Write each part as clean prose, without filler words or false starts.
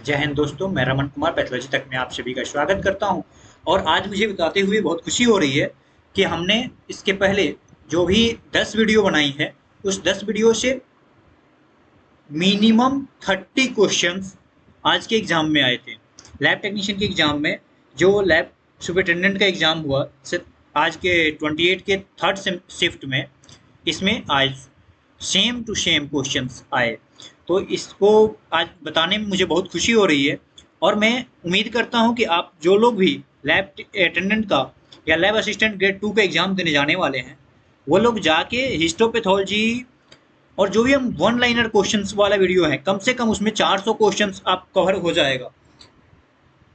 जय हिंद दोस्तों, मैं रमन कुमार पैथोलॉजी तक में आप सभी का स्वागत करता हूं। और आज मुझे बताते हुए बहुत खुशी हो रही है कि हमने इसके पहले जो भी 10 वीडियो बनाई है, उस 10 वीडियो से मिनिमम 30 क्वेश्चंस आज के एग्जाम में आए थे। लैब टेक्नीशियन के एग्जाम में, जो लैब सुपरिटेंडेंट का एग्जाम हुआ आज के 28 के थर्ड शिफ्ट में, इसमें आज सेम टू सेम क्वेश्चंस आए। तो इसको आज बताने में मुझे बहुत खुशी हो रही है। और मैं उम्मीद करता हूं कि आप जो लोग भी लैब अटेंडेंट का या लैब असिस्टेंट ग्रेड 2 का एग्जाम देने जाने वाले हैं, वो लोग जाके हिस्टोपैथोलॉजी और जो भी हम वन लाइनर क्वेश्चंस वाला वीडियो है, कम से कम उसमें 400 क्वेश्चंस आप कवर हो जाएगा।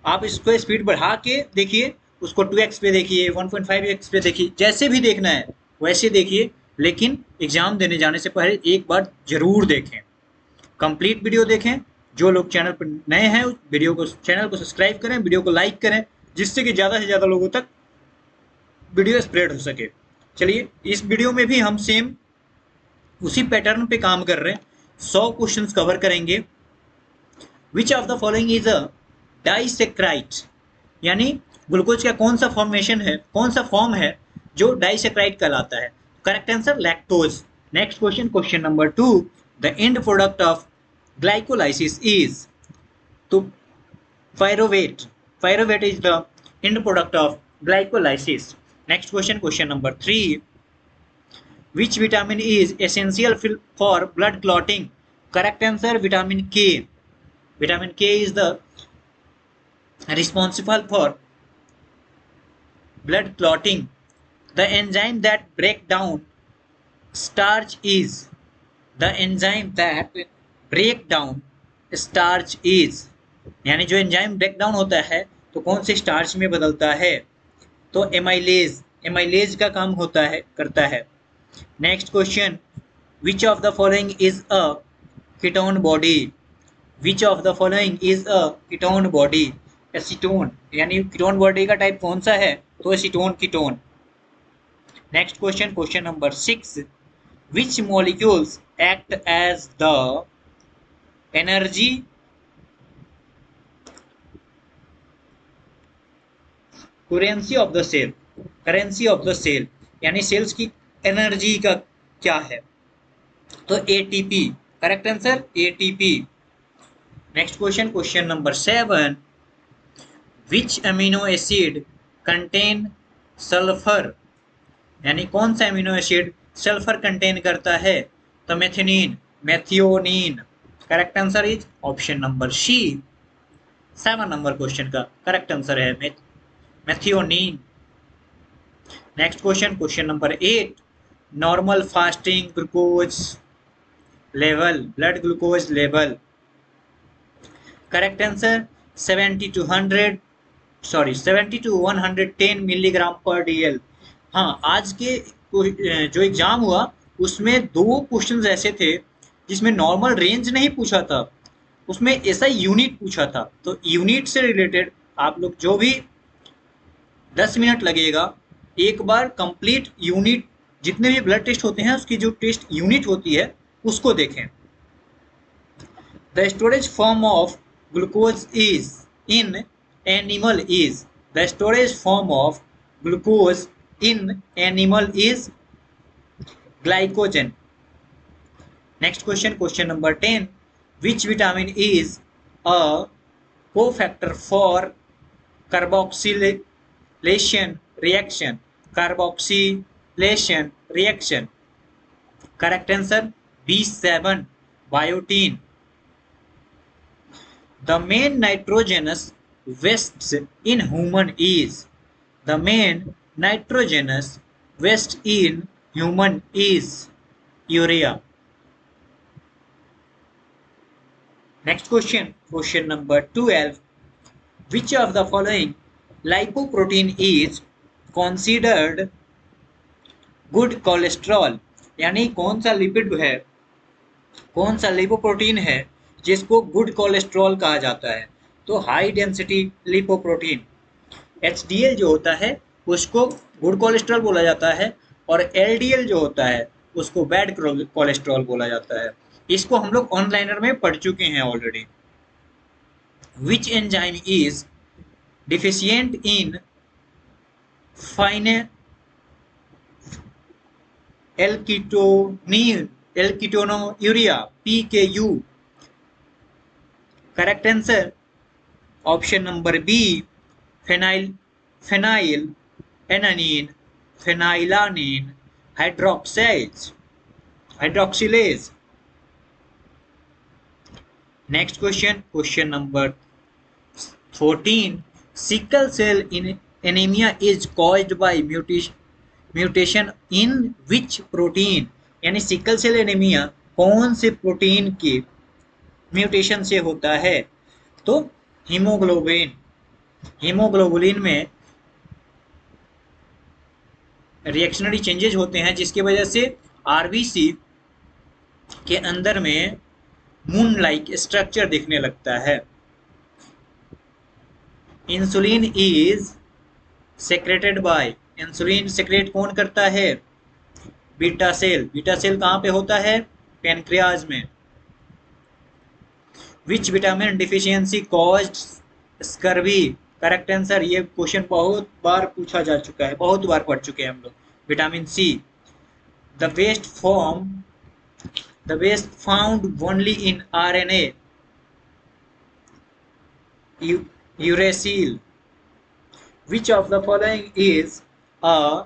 आप इसको स्पीड बढ़ा के देखिए, उसको 2x पे देखिए, 1.5x पे देखिए, जैसे भी देखना है वैसे देखिए, लेकिन एग्जाम देने जाने से पहले एक बार जरूर देखें, कंप्लीट वीडियो देखें। जो लोग चैनल पर नए हैं, उस वीडियो को, चैनल को सब्सक्राइब करें, वीडियो को लाइक करें, जिससे कि ज़्यादा से ज़्यादा लोगों तक वीडियो स्प्रेड हो सके। चलिए, इस वीडियो में भी हम सेम उसी पैटर्न पे काम कर रहे हैं। 100 क्वेश्चंस कवर करेंगे। Which of the following is a disaccharide, यानी ग्लूकोज का कौन सा फॉर्मेशन है, कौन सा फॉर्म है जो डाइसेक्राइट कहलाता है? Correct answer lactose. Next question, question number 2, the end product of glycolysis is, तो pyruvate, pyruvate is the end product of glycolysis. Next question, question number 3, which vitamin is essential for blood clotting? Correct answer vitamin K. Vitamin K is the responsible for blood clotting. The enzyme that break down starch is, the enzyme that break down starch is, यानी जो enzyme break down होता है तो कौन से starch में बदलता है? तो एमाइलेज, एमाइलेज का काम होता है, करता है। Next question, which of the following is a ketone body? Which of the following is a ketone body? Acetone, यानी कीटोन बॉडी का टाइप कौन सा है? तो acetone ketone. Next question, question number 6, which molecules act as the energy currency of the cell? Currency of the cell, यानी cells की energy का क्या है? तो ATP. Correct answer ATP. Next question, question number 7, which amino acid contain sulphur, यानी कौन सा amino acid sulphur contain करता है? तो methionine, methionine. Correct answer is option number C. 7 number question का करेक्ट आंसर है methionine. Next question, question number 8, normal fasting glucose level, blood glucose level. Correct answer 70 to 100, sorry 70 to 110 milligram per DL. हाँ, आज के जो exam हुआ उसमें 2 questions ऐसे थे जिसमें नॉर्मल रेंज नहीं पूछा था, उसमें ऐसा यूनिट पूछा था। तो यूनिट से रिलेटेड आप लोग जो भी 10 मिनट लगेगा, एक बार कंप्लीट यूनिट, जितने भी ब्लड टेस्ट होते हैं उसकी जो टेस्ट यूनिट होती है उसको देखें। The storage form of glucose is in animal is, the storage form of glucose in animal is glycogen. Next question, question number 10, which vitamin is a cofactor for carboxylation reaction? Carboxylation reaction. Correct answer B7, biotin. The main nitrogenous wastes in human is, the main nitrogenous waste in human is urea. Next question, question number 12, which of the following lipoprotein is considered good cholesterol? यानी कौन सा lipid है, कौन सा lipoprotein है जिसको good cholesterol कहा जाता है? तो हाई डेंसिटी लिपोप्रोटीन, HDL जो होता है उसको गुड कोलेस्ट्रॉल बोला जाता है, और LDL जो होता है उसको बैड कोलेस्ट्रॉल बोला जाता है। इसको हम लोग ऑनलाइनर में पढ़ चुके हैं already. Which enzyme is deficient in phenyl ketonuria PKU? Correct answer option number B, phenylalanine, phenylalanine hydroxylase. Next question, question number 14. Sickle cell anemia is caused by mutation in which protein? यानी sickle cell anaemia कौन से protein के mutation से होता है? तो haemoglobin में reactionary changes होते हैं जिसकी वजह से आरबीसी के अंदर में मून लाइक स्ट्रक्चर दिखने लगता है। Insulin is secreted by, insulin secrete कौन करता है? बीटा सेल कहाँ पे होता है? पैनक्रियाज में। Which vitamin deficiency caused scurvy? Correct answer, ये क्वेश्चन बहुत बार पूछा जा चुका है, बहुत बार पढ़ चुके हैं हम लोग। Vitamin C. The waste found only in RNA, uracil. Which of the following is a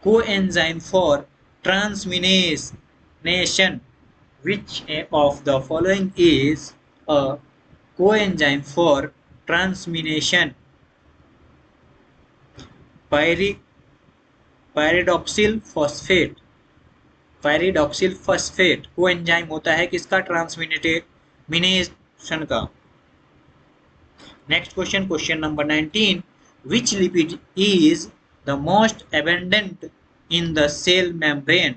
coenzyme for transmination? Which of the following is a coenzyme for transmination? Pyridoxal phosphate coenzyme होता है किसका? ट्रांसमिनेशन का। Next question, question number 19. Which lipid is the most abundant in the cell membrane?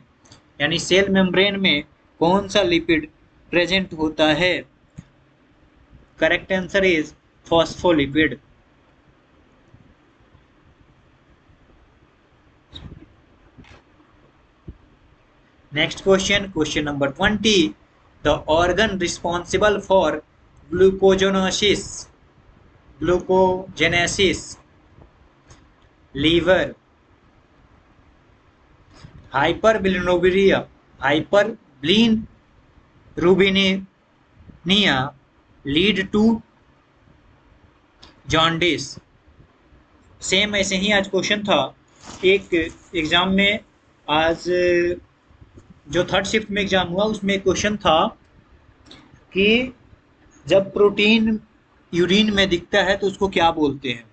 यानी cell membrane में कौन सा lipid present होता है? Correct answer is phospholipid. Next question, question number 20. The organ responsible for glucogenesis, liver, hyperbilirubinemia lead to jaundice. Same ऐसे ही आज question था एक एग्जाम में, आज जो थर्ड शिफ्ट में एग्जाम हुआ उसमें क्वेश्चन था कि जब प्रोटीन यूरिन में दिखता है तो उसको क्या बोलते हैं?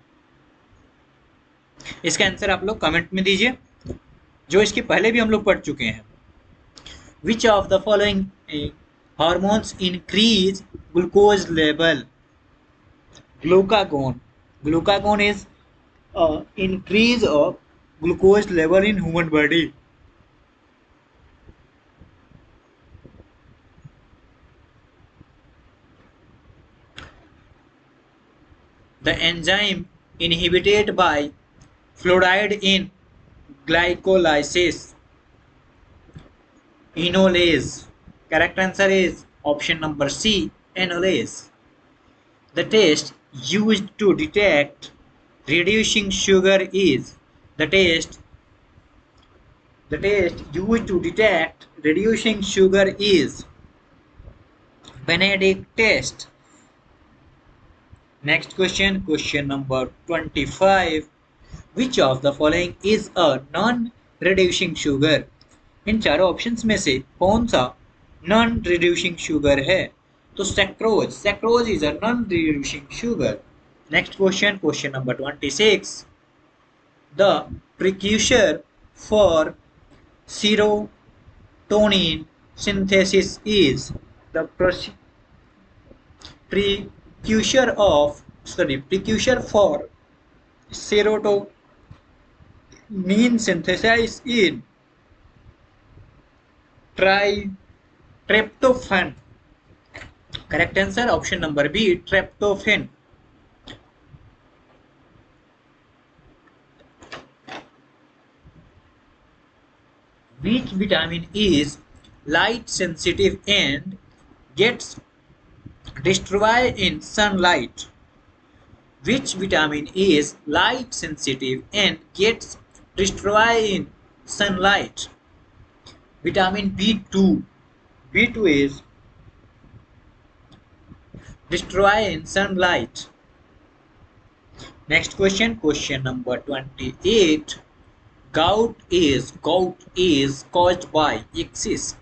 इसका आंसर आप लोग कमेंट में दीजिए, जो इसके पहले भी हम लोग पढ़ चुके हैं। विच of the following hormones increase glucose level? Glucagon is increase of glucose level in human body. The enzyme inhibited by fluoride in glycolysis, enolase. Correct answer is option number C, enolase. The test used to detect reducing sugar is the test used to detect reducing sugar is Benedict test. Next question, question number 25. Which of the following is a non-reducing sugar? इन चारों options में से कौन सा non reducing sugar है? तो sucrose is a non reducing sugar. Next question, question number 26. The precursor for serotonin synthesis is the precursor for serotonin synthesis in tryptophan. Correct answer option number B, tryptophan. Which vitamin is light sensitive and gets destroy in sunlight. Which vitamin is light sensitive and gets destroyed in sunlight? Vitamin B2. B2 is destroyed in sunlight. Next question, question number 28. Gout is caused by excess,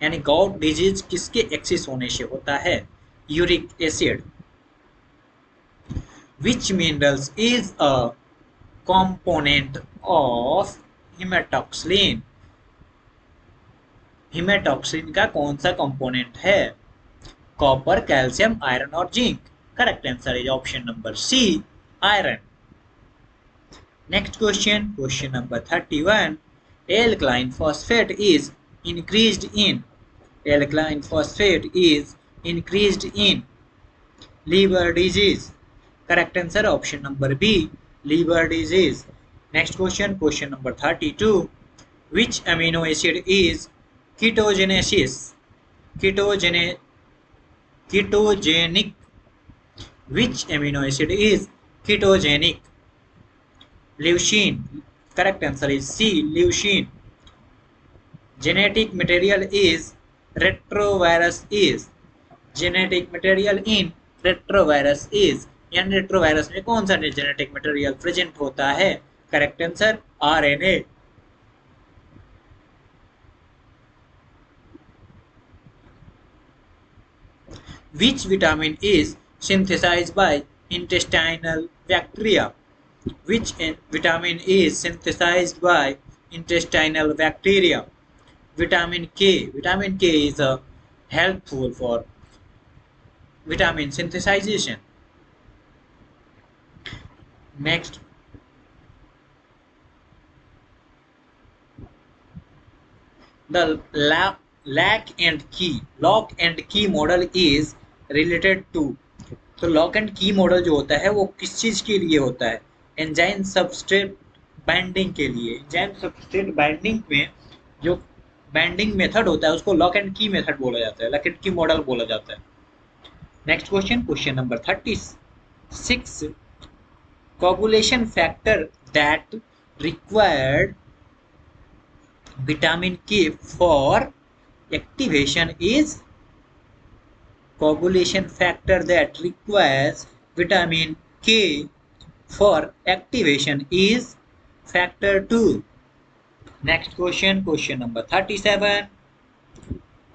यानी gout disease किसके excess होने से होता है? Uric acid. Which minerals is a component of haematoxylin? Haematoxylin का कौन सा component है? कॉपर, कैल्शियम, आयरन और zinc. Correct answer is option number C, iron. Next question, question number 31. Alkaline phosphate is increased in. Alkaline phosphate is increased in liver disease. Correct answer option number B, liver disease. Next question, question number 32. Which amino acid is ketogenesis? Ketogenic. Which amino acid is ketogenic? Leucine. Correct answer is C, leucine. Genetic material is retrovirus is. Genetic material in retrovirus is. यानी retrovirus में कौन सा genetic material present होता है? Correct answer RNA. Which vitamin is synthesized by intestinal bacteria? Which vitamin is synthesized by intestinal bacteria? Vitamin K. Vitamin K is helpful for vitamin synthesization. Next. The lock and key model is related to. तो lock and की model जो होता है वो किस चीज के लिए होता है? एंजाइम सबस्ट्रेट बाइंडिंग के लिए. एंजाइम सबस्ट्रेट बाइंडिंग में जो बाइंडिंग मेथड होता है उसको लॉक एंड की मेथड बोला जाता है, लॉक एंड की मॉडल बोला जाता है. Next question, question number 36. Coagulation factor that required vitamin K for activation is. Coagulation factor that requires vitamin K for activation is factor 2. Next question, question number 37.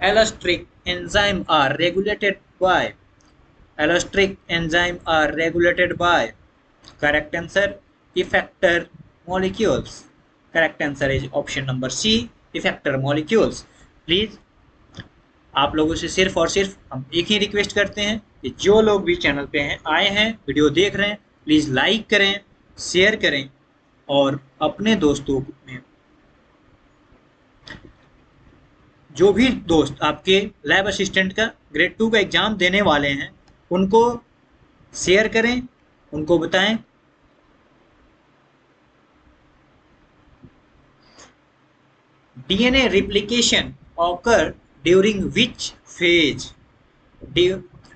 Allostertic enzyme are regulated by. Allostertic enzyme are regulated by. Correct answer, effector molecules. Correct answer is option number C, effector molecules. Please आप लोगों से सिर्फ और सिर्फ हम एक ही request करते हैं कि जो लोग भी चैनल पे हैं आए हैं वीडियो देख रहे हैं, प्लीज़ लाइक करें, शेयर करें और अपने दोस्तों में जो भी दोस्त आपके लैब असिस्टेंट का ग्रेड 2 का एग्ज़ाम देने वाले हैं उनको शेयर करें, उनको बताएं. DNA replication occur during which phase?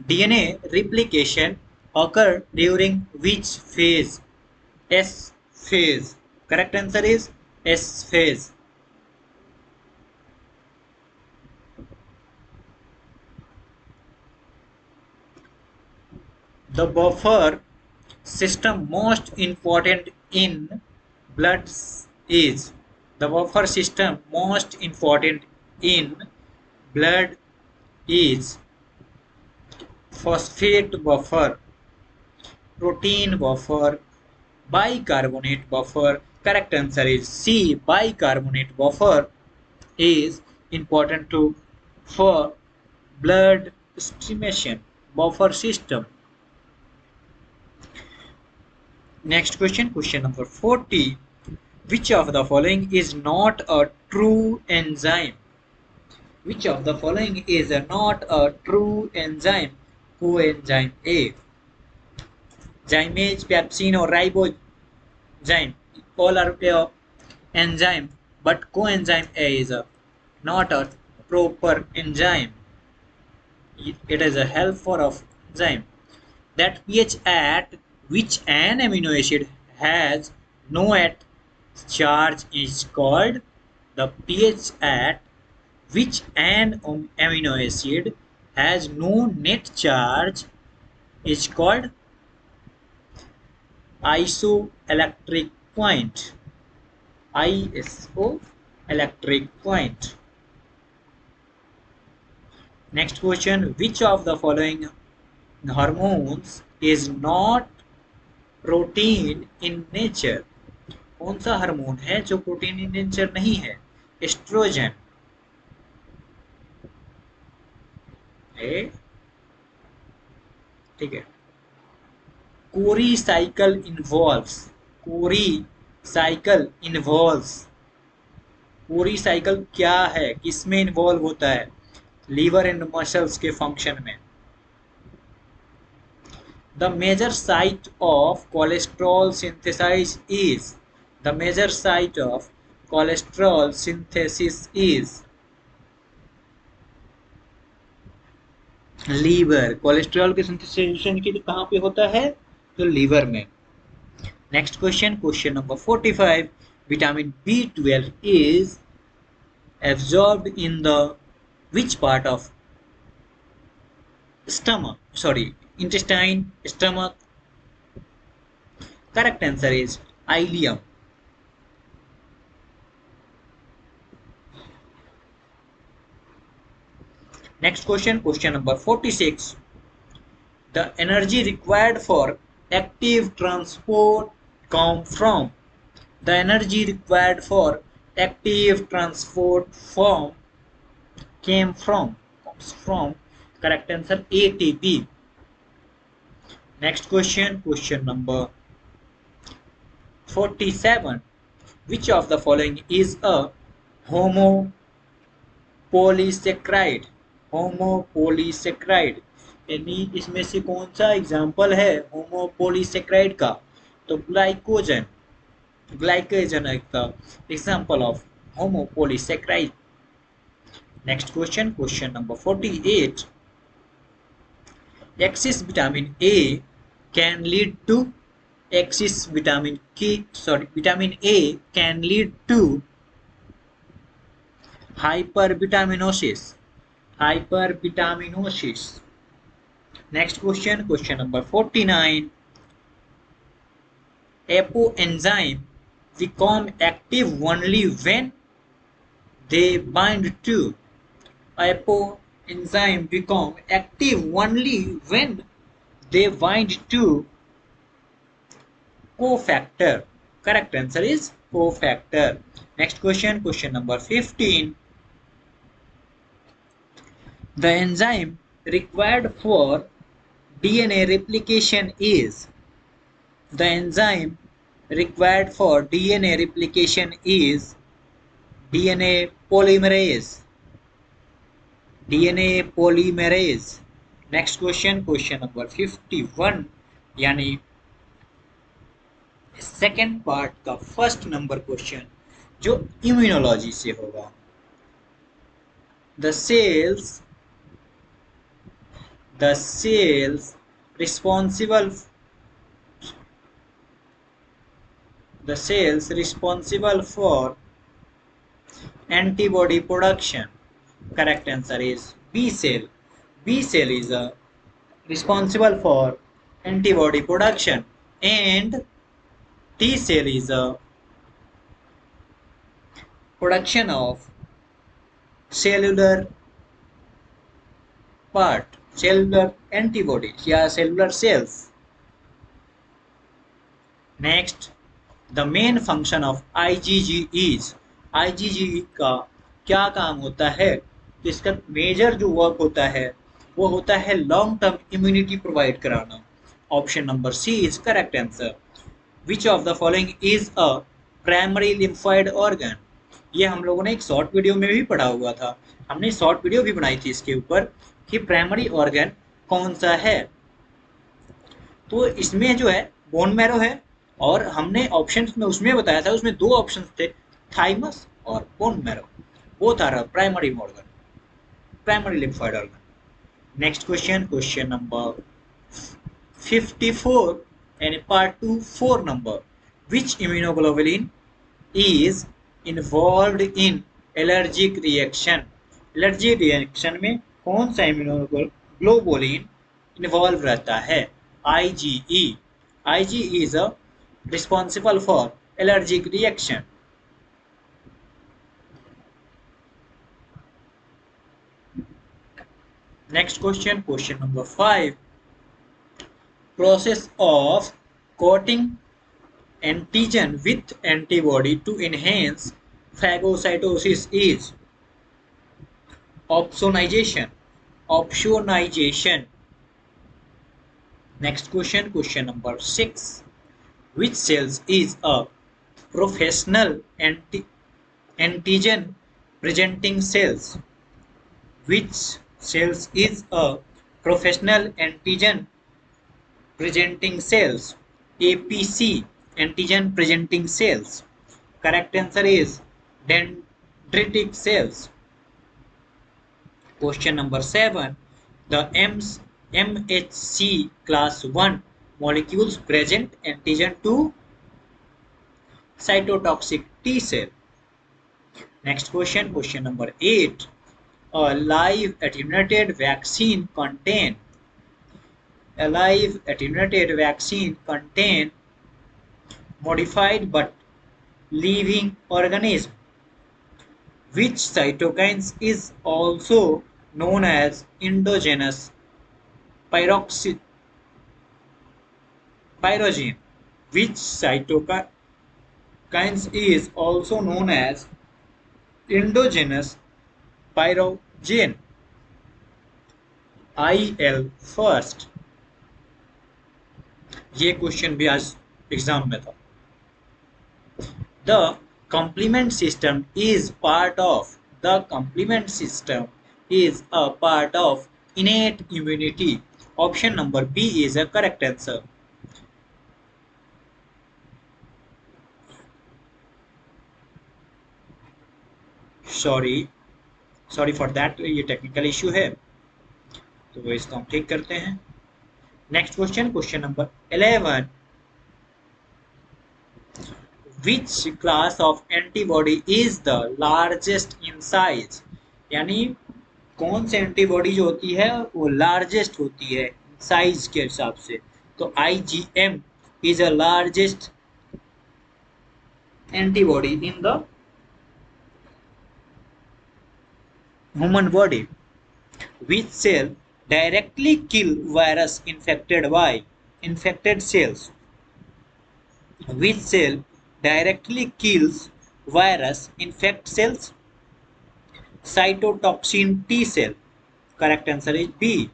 DNA replication occur during which phase? S phase. Correct answer is S phase. The buffer system most important in blood is. The buffer system most important in blood is phosphate buffer, protein buffer, bicarbonate buffer. Correct answer is C, bicarbonate buffer is important for blood stimulation buffer system. Next question, question number 40. Which of the following is not a true enzyme? Which of the following is not a true enzyme? Coenzyme A. Zymase, pepsin or ribozyme, all are enzyme, but coenzyme A is not a proper enzyme. It is a helper of enzyme. That pH at which an amino acid has no net charge is called the pH at which an amino acid has no net charge is called isoelectric point. Isoelectric point. Next question, which of the following hormones is not protein in nature? कौन सा hormone है जो protein in nature नहीं है? Oestrogen, ठीक है। कोरी cycle involves, कोरी cycle involves, कोरी cycle क्या है, किसमें इन्वॉल्व होता है? लीवर एंड मसल्स के फंक्शन में। The major site of cholesterol synthesis is, the major site of cholesterol synthesis is liver. Cholesterol के सिंथेसाइजेशन के लिए कहाँ पे होता है? तो लीवर में। Next question, question number 45, vitamin B12 is absorbed in the which part of stomach, sorry, intestine, stomach? Correct answer is ileum. Next question, question number 46. The energy required for active transport come from. The energy required for active transport comes from. Correct answer ATP. Next question, question number 47. Which of the following is a homopolysaccharide? होमोपोलीसेक्राइड, यानी इसमें से कौन सा example है होमोपोलीसेक्राइड का? तो glycogen, glycogen is the example of homopolysaccharide. Next question, question number 48. Excess vitamin A can lead to, excess vitamin A can lead to hypervitaminosis. Hypervitaminosis. Next question, question number 49. Apoenzyme become active only when they bind to. Apoenzyme become active only when they bind to cofactor. Correct answer is cofactor. Next question, question number 15. The enzyme required for DNA replication is. The enzyme required for DNA replication is DNA polymerase. DNA polymerase. Next question, question number 51, यानी second part का first number question जो immunology से होगा। The cells responsible for antibody production. Correct answer is B cell. B cell is responsible for antibody production, and T cell is a production of cellular part, cellular antibodies या cellular cells. Next, the main function of IgG is. IgG का क्या काम होता है? इसका major जो work होता है वो होता है लॉन्ग टर्म इम्यूनिटी प्रोवाइड कराना. Option number C is correct answer. Which of the following is a primary lymphoid organ? ये हम लोगों ने एक शॉर्ट वीडियो में भी पढ़ा हुआ था, हमने शॉर्ट वीडियो भी बनाई थी इसके ऊपर कि प्राइमरी ऑर्गन कौन सा है. तो इसमें जो है बोन मैरो है, और हमने ऑप्शंस में उसमें बताया था, उसमें दो ऑप्शंस थे, थाइमस और bone marrow. Both are primary organ, primary lymphoid organ. Next question, question number 54 and part 2 4 number. Which immunoglobulin is involved in allergic reaction? Allergy reaction में कौन सा इम्यूनोग्लोबुलिन इन्वॉल्व रहता है? IgE. IgE is a responsible for allergic reaction. Next question, question number 5. Process of coating antigen with antibody to enhance phagocytosis is opsonization. Opsonization. Next question, question number 6. Which cells is a professional antigen presenting cells? Which cells is a professional antigen presenting cells? APC, antigen presenting cells. Correct answer is dendritic cells. Question number 7. The MHC class 1 molecules present antigen to cytotoxic T cell. Next question, question number 8. A live attenuated vaccine contain modified but living organism. Which cytokines is also known as endogenous pyrogen? Which cytokines is also known as endogenous pyrogen? IL first. ये question भी आज exam में था. The complement system is part of innate immunity. Option number B is a correct answer. Sorry for that, ये technical issue है तो इसको हम ठीक करते हैं. Next question, question number 11. Which class of antibody is the largest in size? यानी कौन से एंटीबॉडी जो होती है वो लार्जेस्ट होती है साइज के हिसाब से? तो IgM is a largest antibody in the human body. Which cell directly kill virus infected cells? Which cell directly kills virus infect cells? Cytotoxin T cell. Correct answer is B.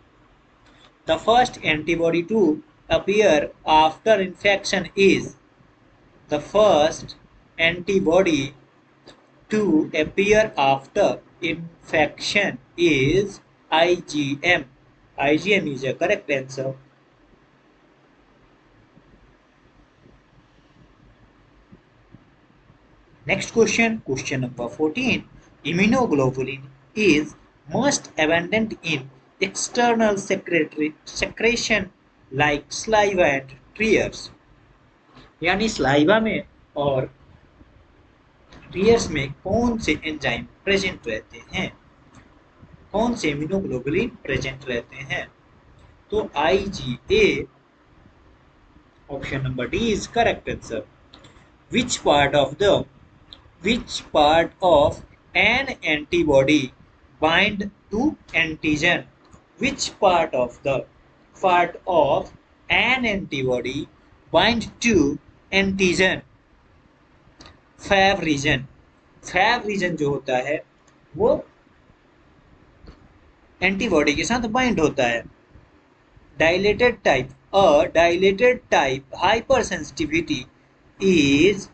The first antibody to appear after infection is IgM. IgM is a correct answer. Next question, question number 14. Immunoglobulin is most abundant in external secretion like saliva and tears. यानी saliva में और tears में कौन से enzyme present रहते हैं? कौन से इम्यूनोग्लोबुलिन प्रेजेंट रहते हैं? तो IgA. Option number D is correct answer. Which part of an antibody bind to antigen? Which part of an antibody bind to antigen? Fab region. Fab region जो होता है वो एंटीबॉडी के साथ बाइंड होता है. Dilated type hypersensitivity is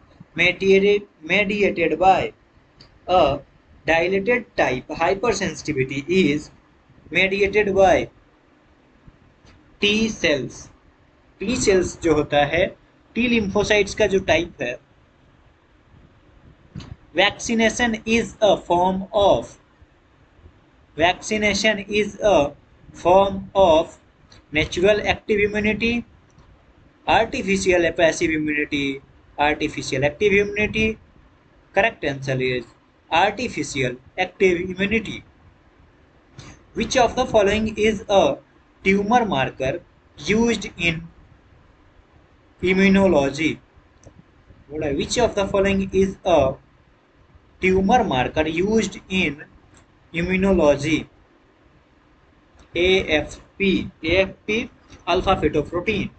mediated by T cells. T cells जो होता है T lymphocytes का जो टाइप है. Vaccination is a form of natural active immunity, artificial passive immunity, artificial active immunity. Correct answer is artificial active immunity. Which of the following is a tumor marker used in immunology? Which of the following is a tumor marker used in immunology? AFP. AFP, alpha fetoprotein.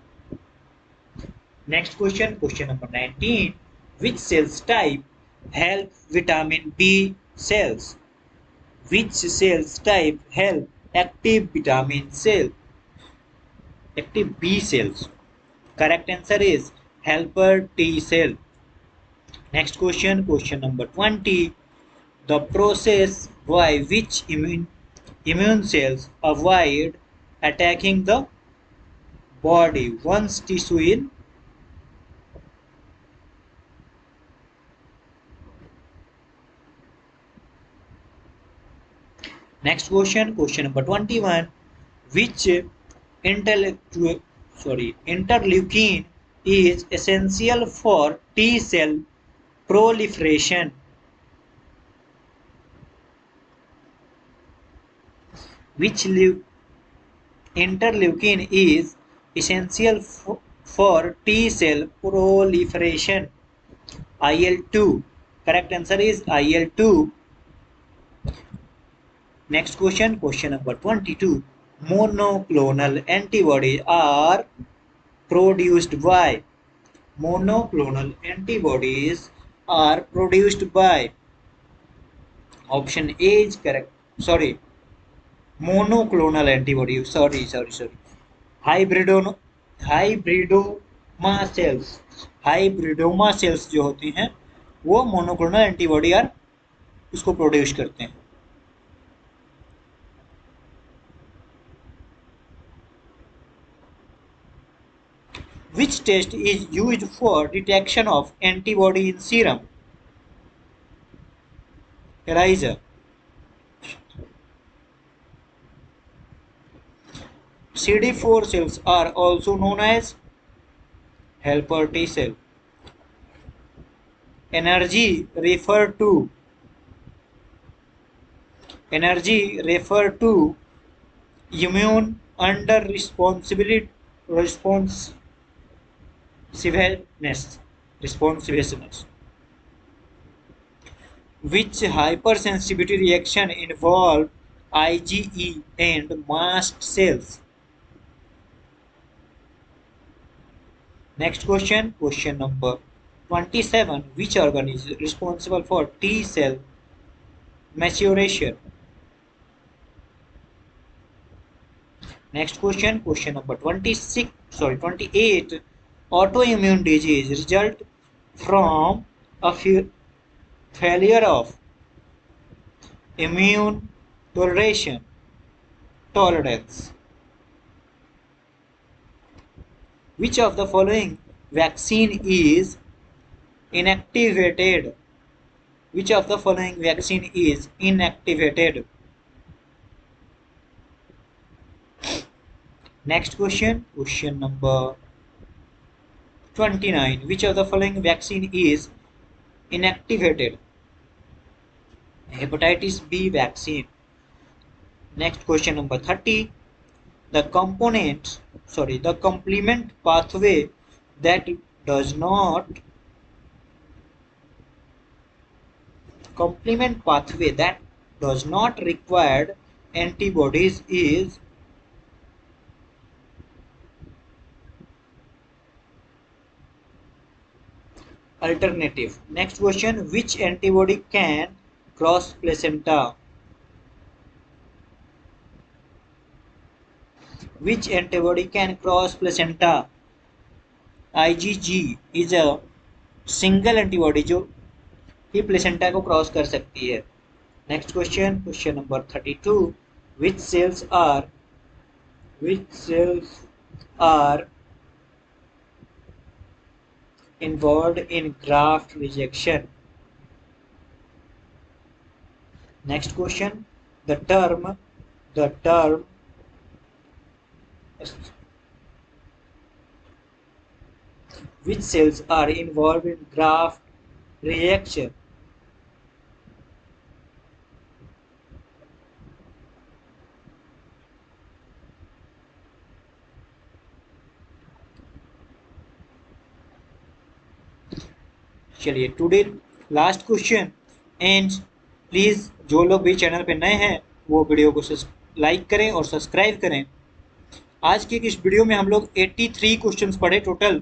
Next question, question number 19. Which cells type help vitamin B cells? Which cells type help active vitamin cell? Active B cells. Correct answer is helper T cell. Next question, question number 20. The process by which immune cells avoid attacking the body once tissue in. Next question, question number 21. Which interleukin is essential for T cell proliferation? Which interleukin is essential for T cell proliferation? IL-2. Correct answer is IL-2. Next question, question number 22. Monoclonal antibodies are produced by. Monoclonal antibodies are produced by. Option A is correct. Sorry. Monoclonal antibody. Sorry. Hybridoma cells. Hybridoma sales जो होती हैं वो monoclonal antibody are उसको produce करते हैं. Which test is used for detection of antibody in serum? ELISA. CD4 cells are also known as helper T cell. Energy refer to immune under responsiveness. Which hypersensitivity reaction involve IgE and mast cells? Next question, question number 27. Which organ is responsible for T cell maturation? Next question, question number 28. Autoimmune disease result from a failure of immune tolerance. Which of the following vaccine is inactivated? Which of the following vaccine is inactivated? Next question, question number 29. Which of the following vaccine is inactivated? Hepatitis B vaccine. Next question number 30. The complement pathway that does not require antibodies is alternative. Next question, which antibody can cross placenta? Which antibody can cross placenta? IgG is a single antibody जो ही placenta को cross कर सकती है. Next question, question number 32. Which cells are involved in graft rejection? Next question, the term Which cells are involved in graft reaction? चलिए today last question. And please जो लोग भी channel पे नए हैं वो वीडियो को लाइक करें और सब्सक्राइब करें। आज के इस वीडियो में हम लोग 83 क्वेश्चंस पढ़े टोटल।